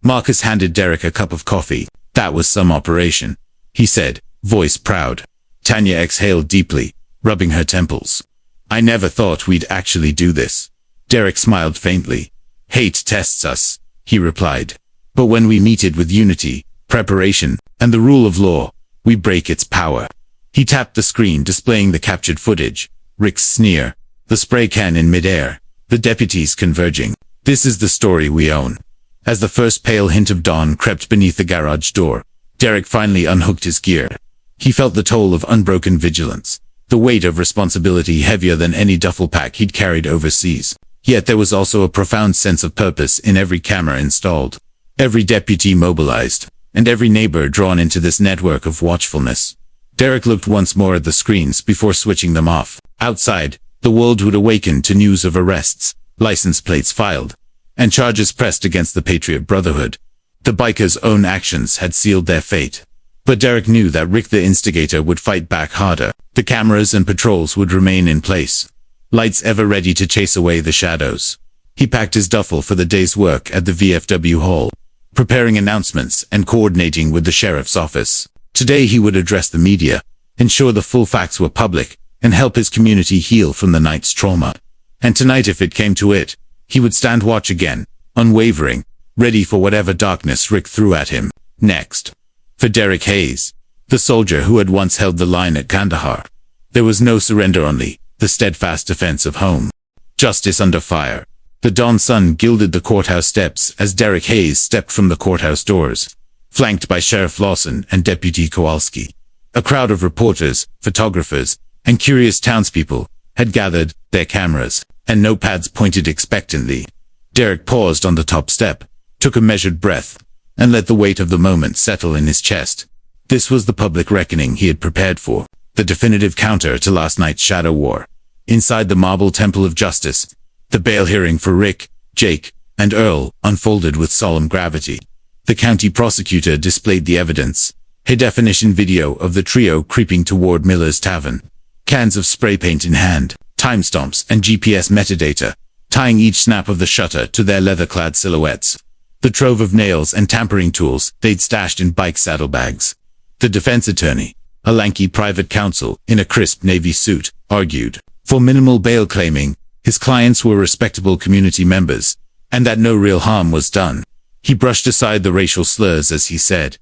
Marcus handed Derrick a cup of coffee. That was some operation, he said, voice proud. Tanya exhaled deeply, rubbing her temples. I never thought we'd actually do this. Derrick smiled faintly. Hate tests us, he replied. But when we meet it with unity, preparation, and the rule of law, we break its power. He tapped the screen displaying the captured footage. Rick's sneer, the spray can in midair, the deputies converging. This is the story we own. As the first pale hint of dawn crept beneath the garage door, Derrick finally unhooked his gear. He felt the toll of unbroken vigilance, the weight of responsibility heavier than any duffel pack he'd carried overseas. Yet there was also a profound sense of purpose in every camera installed, every deputy mobilized, and every neighbor drawn into this network of watchfulness. Derrick looked once more at the screens before switching them off. Outside, the world would awaken to news of arrests, license plates filed, and charges pressed against the Patriot Brotherhood. The bikers' own actions had sealed their fate. But Derrick knew that Rick the instigator would fight back harder. The cameras and patrols would remain in place, lights ever ready to chase away the shadows. He packed his duffel for the day's work at the VFW hall, preparing announcements and coordinating with the sheriff's office. Today he would address the media, ensure the full facts were public, and help his community heal from the night's trauma. And tonight, if it came to it, he would stand watch again, unwavering, ready for whatever darkness Rick threw at him next. For Derrick Hayes, the soldier who had once held the line at Kandahar, there was no surrender, only the steadfast defense of home. Justice under fire. The dawn sun gilded the courthouse steps as Derrick Hayes stepped from the courthouse doors, flanked by Sheriff Lawson and Deputy Kowalski. A crowd of reporters, photographers, and curious townspeople had gathered, their cameras and notepads pointed expectantly. Derrick paused on the top step, took a measured breath, and let the weight of the moment settle in his chest. This was the public reckoning he had prepared for, the definitive counter to last night's shadow war. Inside the marble temple of justice, the bail hearing for Rick, Jake, and Earl unfolded with solemn gravity. The county prosecutor displayed the evidence, high-definition video of the trio creeping toward Miller's Tavern, cans of spray paint in hand, timestamps and GPS metadata, tying each snap of the shutter to their leather-clad silhouettes. The trove of nails and tampering tools they'd stashed in bike saddlebags. The defense attorney, a lanky private counsel in a crisp navy suit, argued for minimal bail, claiming his clients were respectable community members, and that no real harm was done. He brushed aside the racial slurs as he said,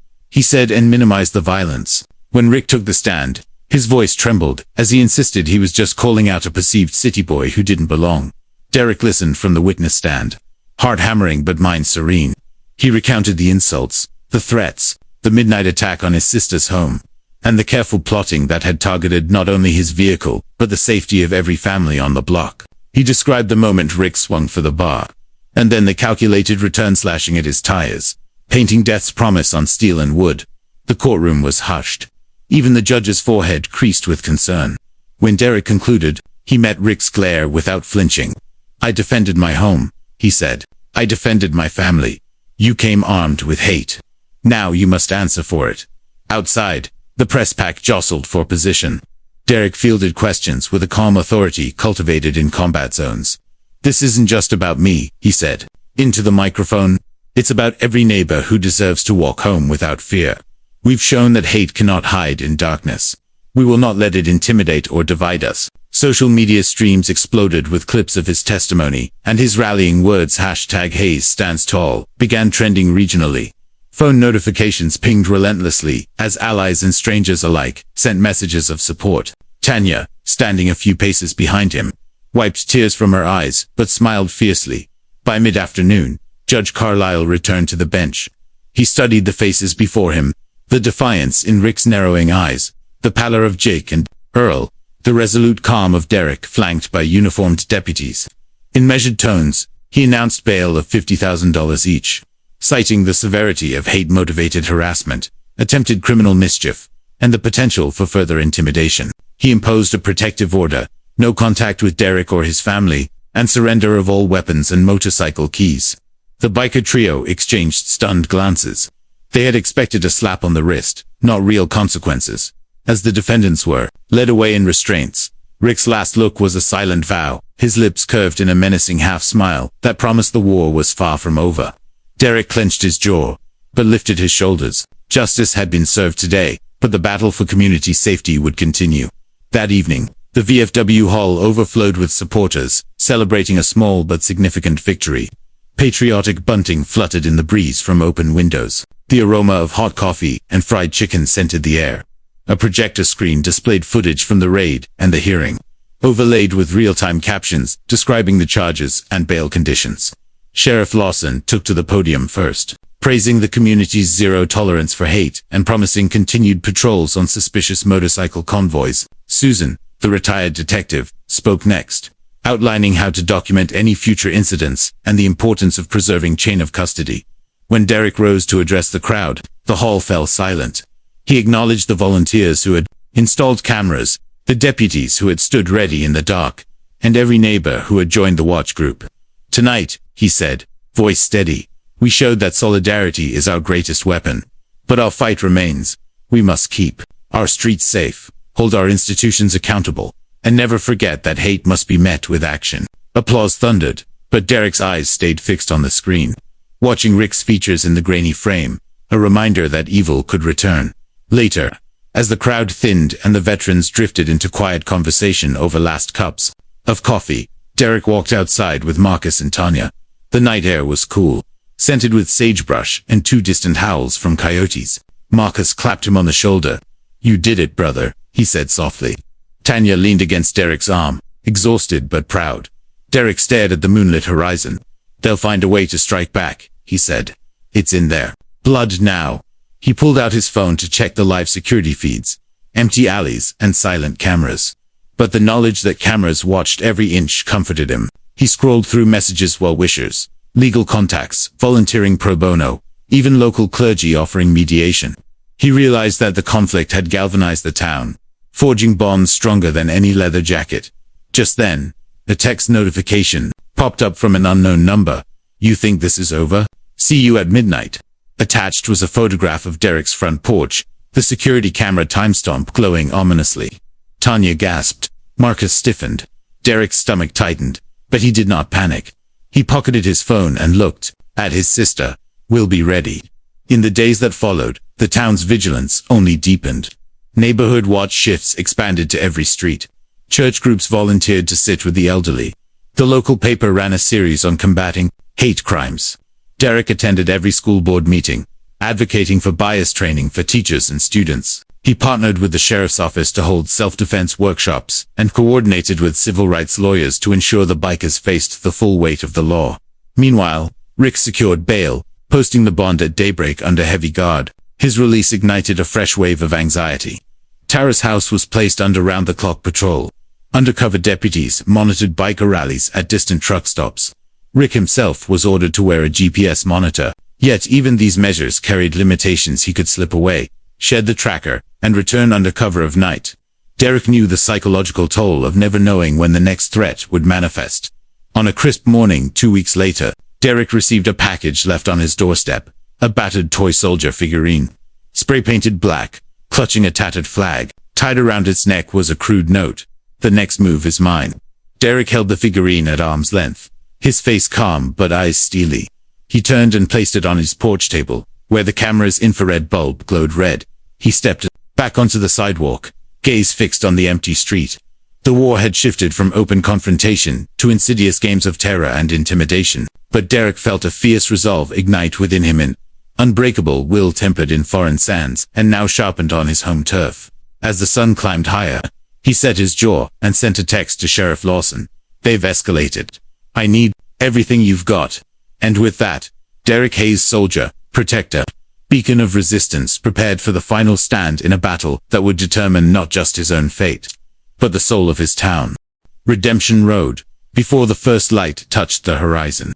and minimized the violence. When Rick took the stand, his voice trembled as he insisted he was just calling out a perceived city boy who didn't belong. Derrick listened from the witness stand, heart hammering but mind serene. He recounted the insults, the threats, the midnight attack on his sister's home, and the careful plotting that had targeted not only his vehicle, but the safety of every family on the block. He described the moment Rick swung for the bar, and then the calculated return, slashing at his tires, painting death's promise on steel and wood. The courtroom was hushed. Even the judge's forehead creased with concern. When Derrick concluded, he met Rick's glare without flinching. I defended my home, he said. I defended my family. You came armed with hate. Now you must answer for it. Outside, the press pack jostled for position. Derrick fielded questions with a calm authority cultivated in combat zones. "This isn't just about me," he said, into the microphone. "It's about every neighbor who deserves to walk home without fear. We've shown that hate cannot hide in darkness. We will not let it intimidate or divide us." Social media streams exploded with clips of his testimony, and his rallying words #Hayes stands tall began trending regionally. Phone notifications pinged relentlessly as allies and strangers alike sent messages of support. Tanya, standing a few paces behind him, wiped tears from her eyes but smiled fiercely. By mid-afternoon, Judge Carlisle returned to the bench. He studied the faces before him, the defiance in Rick's narrowing eyes, the pallor of Jake and Earl, the resolute calm of Derrick flanked by uniformed deputies. In measured tones, he announced bail of $50,000 each, citing the severity of hate-motivated harassment, attempted criminal mischief, and the potential for further intimidation. He imposed a protective order, no contact with Derrick or his family, and surrender of all weapons and motorcycle keys. The biker trio exchanged stunned glances. They had expected a slap on the wrist, not real consequences. As the defendants were led away in restraints, Rick's last look was a silent vow, his lips curved in a menacing half-smile that promised the war was far from over. Derrick clenched his jaw, but lifted his shoulders. Justice had been served today, but the battle for community safety would continue. That evening, the VFW hall overflowed with supporters, celebrating a small but significant victory. Patriotic bunting fluttered in the breeze from open windows. The aroma of hot coffee and fried chicken scented the air. A projector screen displayed footage from the raid and the hearing, overlaid with real-time captions describing the charges and bail conditions. Sheriff Lawson took to the podium first, praising the community's zero tolerance for hate and promising continued patrols on suspicious motorcycle convoys. Susan, the retired detective, spoke next, outlining how to document any future incidents and the importance of preserving chain of custody. When Derrick rose to address the crowd, the hall fell silent. He acknowledged the volunteers who had installed cameras, the deputies who had stood ready in the dark, and every neighbor who had joined the watch group. "Tonight," he said, voice steady, "we showed that solidarity is our greatest weapon. But our fight remains. We must keep our streets safe, hold our institutions accountable, and never forget that hate must be met with action." Applause thundered, but Derrick's eyes stayed fixed on the screen, watching Rick's features in the grainy frame, a reminder that evil could return. Later, as the crowd thinned and the veterans drifted into quiet conversation over last cups of coffee, Derrick walked outside with Marcus and Tanya. The night air was cool, scented with sagebrush and 2 distant howls from coyotes. Marcus clapped him on the shoulder. "You did it, brother," he said softly. Tanya leaned against Derrick's arm, exhausted but proud. Derrick stared at the moonlit horizon. "They'll find a way to strike back," he said. "It's in their blood now." He pulled out his phone to check the live security feeds, empty alleys and silent cameras. But the knowledge that cameras watched every inch comforted him. He scrolled through messages, well-wishers, legal contacts, volunteering pro bono, even local clergy offering mediation. He realized that the conflict had galvanized the town, forging bonds stronger than any leather jacket. Just then, a text notification popped up from an unknown number. "You think this is over? See you at midnight." Attached was a photograph of Derrick's front porch, the security camera timestamp glowing ominously. Tanya gasped. Marcus stiffened. Derrick's stomach tightened, but he did not panic. He pocketed his phone and looked at his sister. "We'll be ready." In the days that followed, the town's vigilance only deepened. Neighborhood watch shifts expanded to every street. Church groups volunteered to sit with the elderly. The local paper ran a series on combating hate crimes. Derrick attended every school board meeting, advocating for bias training for teachers and students. He partnered with the sheriff's office to hold self-defense workshops and coordinated with civil rights lawyers to ensure the bikers faced the full weight of the law. Meanwhile, Rick secured bail, posting the bond at daybreak under heavy guard. His release ignited a fresh wave of anxiety. Tara's house was placed under round-the-clock patrol. Undercover deputies monitored biker rallies at distant truck stops. Rick himself was ordered to wear a GPS monitor, yet even these measures carried limitations. He could slip away, shed the tracker, and return under cover of night. Derrick knew the psychological toll of never knowing when the next threat would manifest. On a crisp morning 2 weeks later, Derrick received a package left on his doorstep. a battered toy soldier figurine, spray-painted black, clutching a tattered flag. Tied around its neck was a crude note. "The next move is mine." Derrick held the figurine at arm's length, his face calm but eyes steely. He turned and placed it on his porch table, where the camera's infrared bulb glowed red. He stepped back onto the sidewalk, gaze fixed on the empty street. The war had shifted from open confrontation to insidious games of terror and intimidation, but Derrick felt a fierce resolve ignite within him, an unbreakable will tempered in foreign sands and now sharpened on his home turf. As the sun climbed higher, he set his jaw and sent a text to Sheriff Lawson. "They've escalated. I need everything you've got." And with that, Derrick Hayes, soldier, protector, beacon of resistance, prepared for the final stand in a battle that would determine not just his own fate, but the soul of his town. Redemption Road. Before the first light touched the horizon,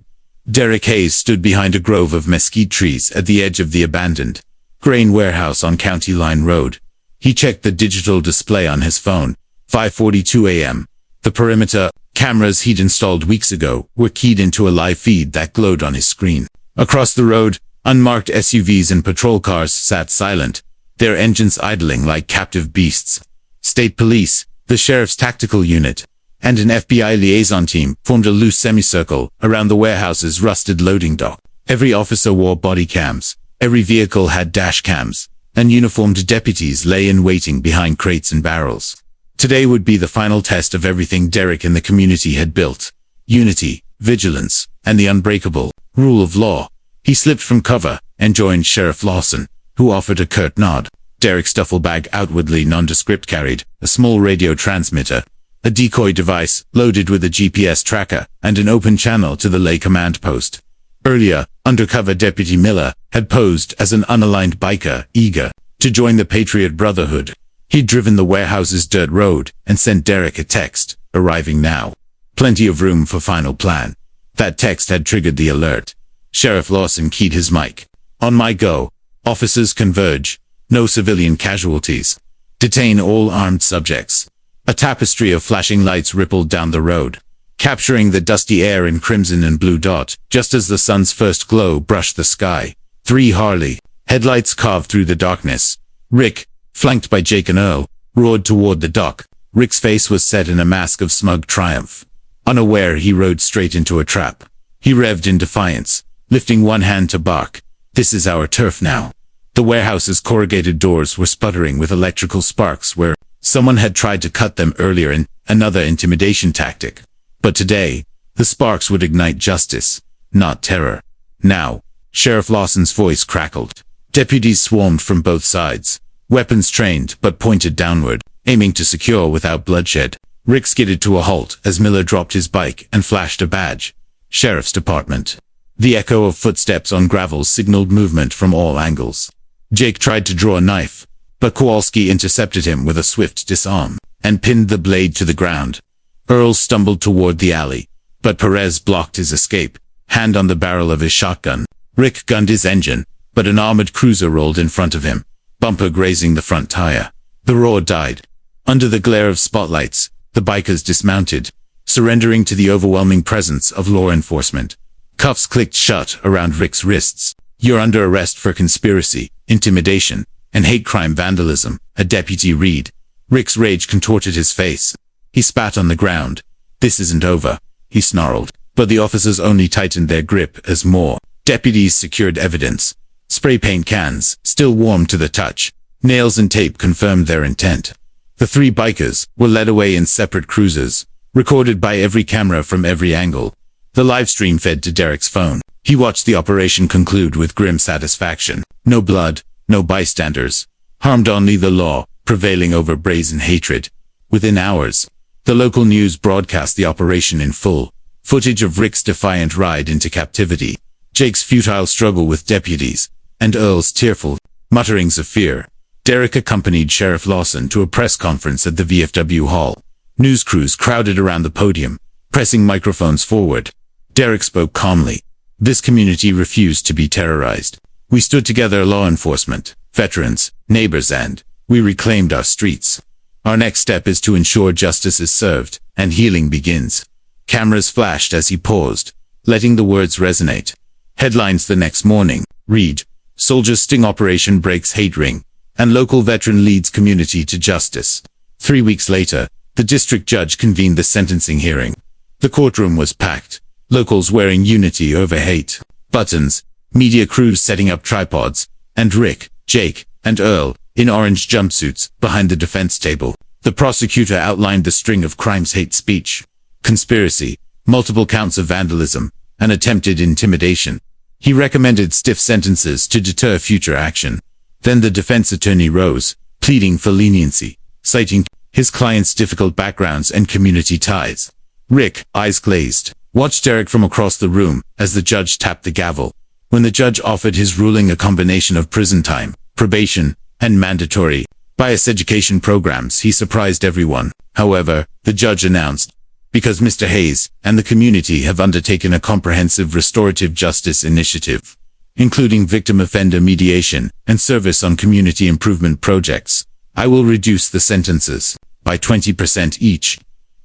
Derrick Hayes stood behind a grove of mesquite trees at the edge of the abandoned grain warehouse on County Line Road. He checked the digital display on his phone. 5:42 a.m. The perimeter cameras he'd installed weeks ago were keyed into a live feed that glowed on his screen. Across the road, unmarked SUVs and patrol cars sat silent, their engines idling like captive beasts. State police, the sheriff's tactical unit, and an FBI liaison team formed a loose semicircle around the warehouse's rusted loading dock. Every officer wore body cams, every vehicle had dash cams, and uniformed deputies lay in waiting behind crates and barrels. Today would be the final test of everything Derrick and the community had built: unity, vigilance, and the unbreakable rule of law. He slipped from cover and joined Sheriff Lawson, who offered a curt nod. Derrick's duffel bag, outwardly nondescript, carried a small radio transmitter, a decoy device loaded with a GPS tracker, and an open channel to the Lay command post. Earlier, undercover Deputy Miller had posed as an unaligned biker, eager to join the Patriot Brotherhood. He'd driven the warehouse's dirt road and sent Derrick a text, "Arriving now. Plenty of room for final plan." That text had triggered the alert. Sheriff Lawson keyed his mic. "On my go. Officers converge. No civilian casualties. Detain all armed subjects." A tapestry of flashing lights rippled down the road, capturing the dusty air in crimson and blue dot, just as the sun's first glow brushed the sky. 3 Harley headlights carved through the darkness. Rick, flanked by Jake and Earl, roared toward the dock. Rick's face was set in a mask of smug triumph. Unaware, he rode straight into a trap. He revved in defiance, lifting one hand to bark. "This is our turf now." The warehouse's corrugated doors were sputtering with electrical sparks where someone had tried to cut them earlier in another intimidation tactic. But today, the sparks would ignite justice, not terror. Now, Sheriff Lawson's voice crackled. Deputies swarmed from both sides, weapons trained but pointed downward, aiming to secure without bloodshed. Rick skidded to a halt as Miller dropped his bike and flashed a badge. Sheriff's Department. The echo of footsteps on gravel signaled movement from all angles. Jake tried to draw a knife, but Kowalski intercepted him with a swift disarm and pinned the blade to the ground. Earl stumbled toward the alley, but Perez blocked his escape, hand on the barrel of his shotgun. Rick gunned his engine, but an armored cruiser rolled in front of him, bumper grazing the front tire. The roar died. Under the glare of spotlights, the bikers dismounted, surrendering to the overwhelming presence of law enforcement. Cuffs clicked shut around Rick's wrists. "You're under arrest for conspiracy, intimidation, and hate crime vandalism," a deputy read. Rick's rage contorted his face. He spat on the ground. "This isn't over," he snarled. But the officers only tightened their grip as more deputies secured evidence. Spray paint cans, still warm to the touch. Nails and tape confirmed their intent. The 3 bikers were led away in separate cruisers, recorded by every camera from every angle. The live stream fed to Derrick's phone. He watched the operation conclude with grim satisfaction. No blood, no bystanders. Harmed only the law, prevailing over brazen hatred. Within hours, the local news broadcast the operation in full. Footage of Rick's defiant ride into captivity, Jake's futile struggle with deputies, and Earl's tearful mutterings of fear. Derrick accompanied Sheriff Lawson to a press conference at the VFW Hall. News crews crowded around the podium, pressing microphones forward. Derrick spoke calmly. "This community refused to be terrorized. We stood together, law enforcement, veterans, neighbors, and we reclaimed our streets. Our next step is to ensure justice is served and healing begins." Cameras flashed as he paused, letting the words resonate. Headlines the next morning read, Soldiers sting operation breaks hate ring, and local veteran leads community to justice. 3 weeks later, the district judge convened the sentencing hearing. The courtroom was packed, locals wearing unity over hate buttons, media crews setting up tripods, and Rick, Jake, and Earl, in orange jumpsuits, behind the defense table. The prosecutor outlined the string of crimes: hate speech, conspiracy, multiple counts of vandalism, and attempted intimidation. He recommended stiff sentences to deter future action. Then the defense attorney rose, pleading for leniency, citing his client's difficult backgrounds and community ties. Rick, eyes glazed, watched Derrick from across the room as the judge tapped the gavel. When the judge offered his ruling, a combination of prison time, probation, and mandatory bias education programs, he surprised everyone. However, the judge announced, because Mr. Hayes and the community have undertaken a comprehensive restorative justice initiative, including victim offender mediation and service on community improvement projects, I will reduce the sentences by 20% each.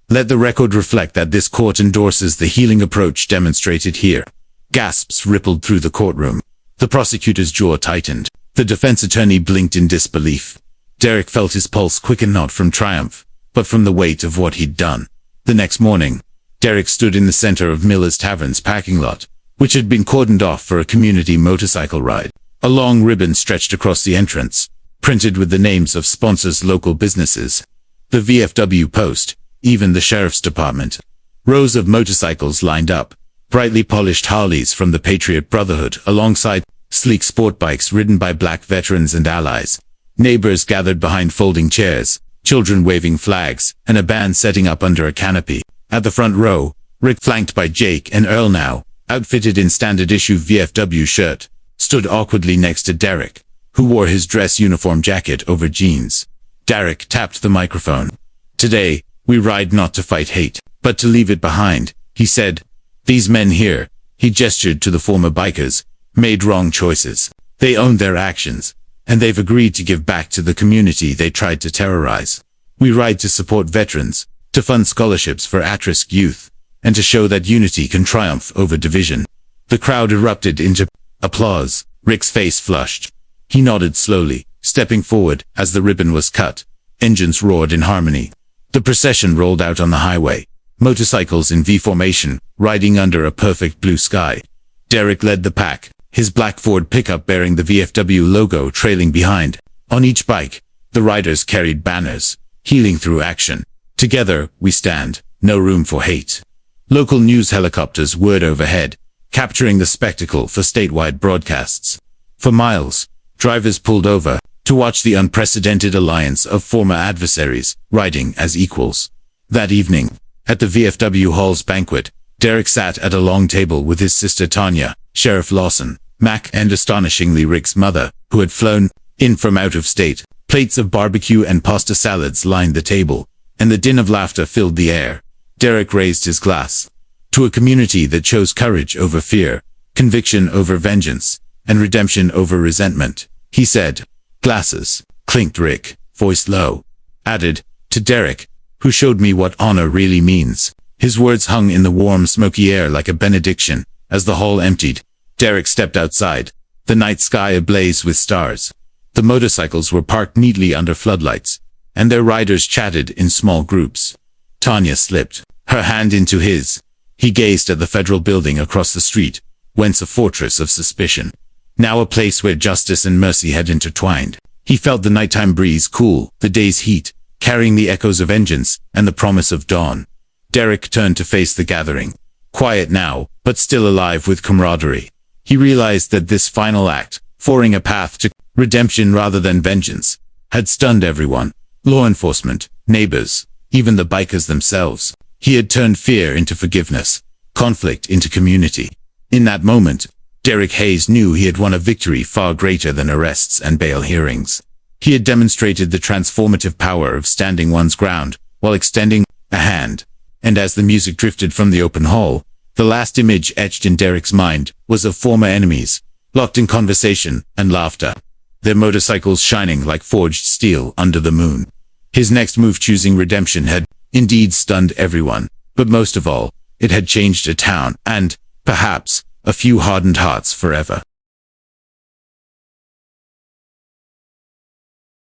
Let the record reflect that this court endorses the healing approach demonstrated here. Gasps rippled through the courtroom. The prosecutor's jaw tightened. The defense attorney blinked in disbelief. Derrick felt his pulse quicken, not from triumph, but from the weight of what he'd done. The next morning, Derrick stood in the center of Miller's Tavern's parking lot, which had been cordoned off for a community motorcycle ride. A long ribbon stretched across the entrance, printed with the names of sponsors, local businesses, the VFW post, even the sheriff's department. Rows of motorcycles lined up, brightly polished Harleys from the Patriot Brotherhood, alongside sleek sport bikes ridden by black veterans and allies. Neighbors gathered behind folding chairs, children waving flags, and a band setting up under a canopy. At the front row, Rick, flanked by Jake and Earl, now outfitted in standard issue VFW shirt, stood awkwardly next to Derrick, who wore his dress uniform jacket over jeans. Derrick tapped the microphone. Today, we ride not to fight hate, but to leave it behind, he said. These men here, he gestured to the former bikers, made wrong choices. They owned their actions, and they've agreed to give back to the community they tried to terrorize. We ride to support veterans, to fund scholarships for at-risk youth, and to show that unity can triumph over division. The crowd erupted into applause. Rick's face flushed. He nodded slowly, stepping forward as the ribbon was cut. Engines roared in harmony. The procession rolled out on the highway, motorcycles in V formation, riding under a perfect blue sky. Derrick led the pack, his black Ford pickup bearing the VFW logo trailing behind. On each bike, the riders carried banners, healing through action. Together, we stand, no room for hate. Local news helicopters whirred overhead, capturing the spectacle for statewide broadcasts. For miles, drivers pulled over to watch the unprecedented alliance of former adversaries, riding as equals. That evening, at the VFW Hall's banquet, Derrick sat at a long table with his sister Tanya, Sheriff Lawson, Mac, and astonishingly Rick's mother, who had flown in from out of state. Plates of barbecue and pasta salads lined the table, and the din of laughter filled the air. Derrick raised his glass. To a community that chose courage over fear, conviction over vengeance, and redemption over resentment, he said. Glasses, clinked Rick, voice low. Added, to Derrick, who showed me what honor really means. His words hung in the warm, smoky air like a benediction. As the hall emptied, Derrick stepped outside, the night sky ablaze with stars. The motorcycles were parked neatly under floodlights, and their riders chatted in small groups. Tanya slipped her hand into his. He gazed at the federal building across the street, once a fortress of suspicion, now a place where justice and mercy had intertwined. He felt the nighttime breeze cool, the day's heat, carrying the echoes of vengeance and the promise of dawn. Derrick turned to face the gathering, quiet now, but still alive with camaraderie. He realized that this final act, forging a path to redemption rather than vengeance, had stunned everyone. Law enforcement, neighbors, even the bikers themselves. He had turned fear into forgiveness, conflict into community. In that moment, Derrick Hayes knew he had won a victory far greater than arrests and bail hearings. He had demonstrated the transformative power of standing one's ground while extending a hand. And as the music drifted from the open hall, the last image etched in Derrick's mind was of former enemies, locked in conversation and laughter, their motorcycles shining like forged steel under the moon. His next move, choosing redemption, had indeed stunned everyone, but most of all, it had changed a town and, perhaps, a few hardened hearts forever.